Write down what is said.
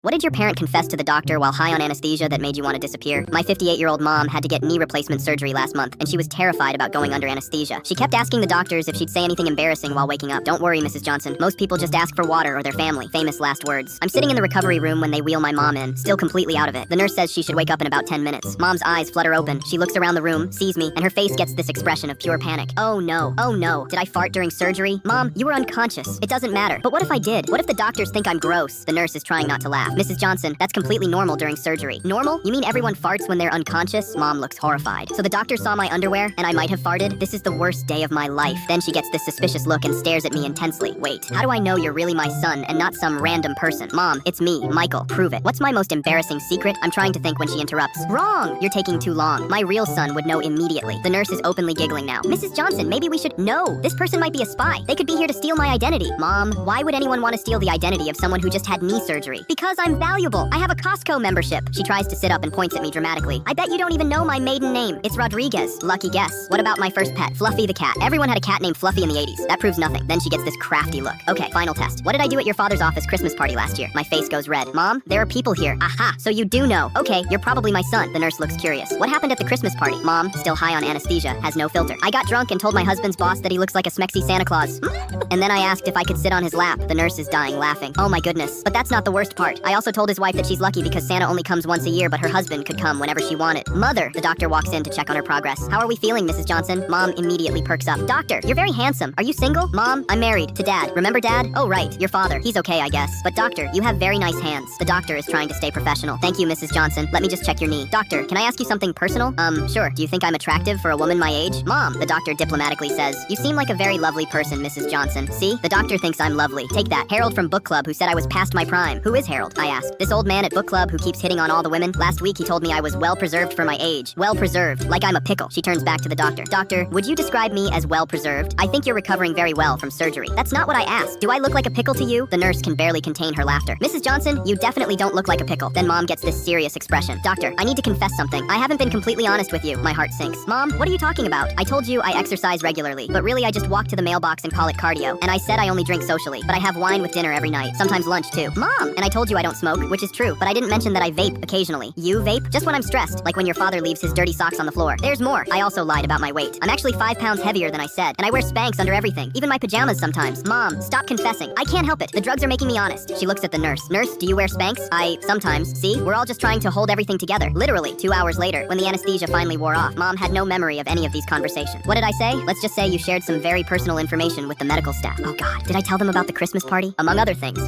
What did your parent confess to the doctor while high on anesthesia that made you want to disappear? My 58-year-old mom had to get knee replacement surgery last month, and she was terrified about going under anesthesia. She kept asking the doctors if she'd say anything embarrassing while waking up. Don't worry, Mrs. Johnson. Most people just ask for water or their family. Famous last words. I'm sitting in the recovery room when they wheel my mom in, still completely out of it. The nurse says she should wake up in about 10 minutes. Mom's eyes flutter open. She looks around the room, sees me, and her face gets this expression of pure panic. Oh no. Oh no. Did I fart during surgery? Mom, you were unconscious. It doesn't matter. But what if I did? What if the doctors think I'm gross? The nurse is trying not to laugh. Mrs. Johnson, that's completely normal during surgery. Normal? You mean everyone farts when they're unconscious? Mom looks horrified. So the doctor saw my underwear, and I might have farted? This is the worst day of my life. Then she gets this suspicious look and stares at me intensely. Wait, how do I know you're really my son and not some random person? Mom, it's me, Michael. Prove it. What's my most embarrassing secret? I'm trying to think when she interrupts. Wrong! You're taking too long. My real son would know immediately. The nurse is openly giggling now. Mrs. Johnson, maybe we should— No! This person might be a spy. They could be here to steal my identity. Mom, why would anyone want to steal the identity of someone who just had knee surgery? Because I'm valuable. I have a Costco membership. She tries to sit up and points at me dramatically. I bet you don't even know my maiden name. It's Rodriguez. Lucky guess. What about my first pet, Fluffy the cat? Everyone had a cat named Fluffy in the 80s. That proves nothing. Then she gets this crafty look. Okay, final test. What did I do at your father's office Christmas party last year? My face goes red. Mom, there are people here. Aha, so you do know. Okay, you're probably my son. The nurse looks curious. What happened at the Christmas party? Mom, still high on anesthesia, has no filter. I got drunk and told my husband's boss that he looks like a smexy Santa Claus. And then I asked if I could sit on his lap. The nurse is dying laughing. Oh my goodness. But that's not the worst part. I also told his wife that she's lucky because Santa only comes once a year, but her husband could come whenever she wanted. Mother! The doctor walks in to check on her progress. How are we feeling, Mrs. Johnson? Mom immediately perks up. Doctor, you're very handsome. Are you single? Mom, I'm married to Dad. Remember Dad? Oh right, your father. He's okay, I guess. But doctor, you have very nice hands. The doctor is trying to stay professional. Thank you, Mrs. Johnson. Let me just check your knee. Doctor, can I ask you something personal? Sure. Do you think I'm attractive for a woman my age? Mom, the doctor diplomatically says, you seem like a very lovely person, Mrs. Johnson. See? The doctor thinks I'm lovely. Take that. Harold from book club who said I was past my prime. Who is Harold? I asked. This old man at book club who keeps hitting on all the women. Last week he told me I was well preserved for my age. Well preserved. Like I'm a pickle. She turns back to the doctor. Doctor, would you describe me as well preserved? I think you're recovering very well from surgery. That's not what I asked. Do I look like a pickle to you? The nurse can barely contain her laughter. Mrs. Johnson, you definitely don't look like a pickle. Then Mom gets this serious expression. Doctor, I need to confess something. I haven't been completely honest with you. My heart sinks. Mom, what are you talking about? I told you I exercise regularly, but really I just walk to the mailbox and call it cardio. And I said I only drink socially, but I have wine with dinner every night, sometimes lunch too. Mom! And I told you I don't smoke, which is true, but I didn't mention that I vape occasionally. You vape? Just when I'm stressed, like when your father leaves his dirty socks on the floor. There's more. I also lied about my weight. I'm actually 5 pounds heavier than I said, and I wear Spanx under everything, even my pajamas sometimes. Mom, stop confessing. I can't help it. The drugs are making me honest. She looks at the nurse. Nurse, do you wear Spanx? Sometimes. See? We're all just trying to hold everything together. Literally, 2 hours later, when the anesthesia finally wore off, Mom had no memory of any of these conversations. What did I say? Let's just say you shared some very personal information with the medical staff. Oh God, did I tell them about the Christmas party? Among other things.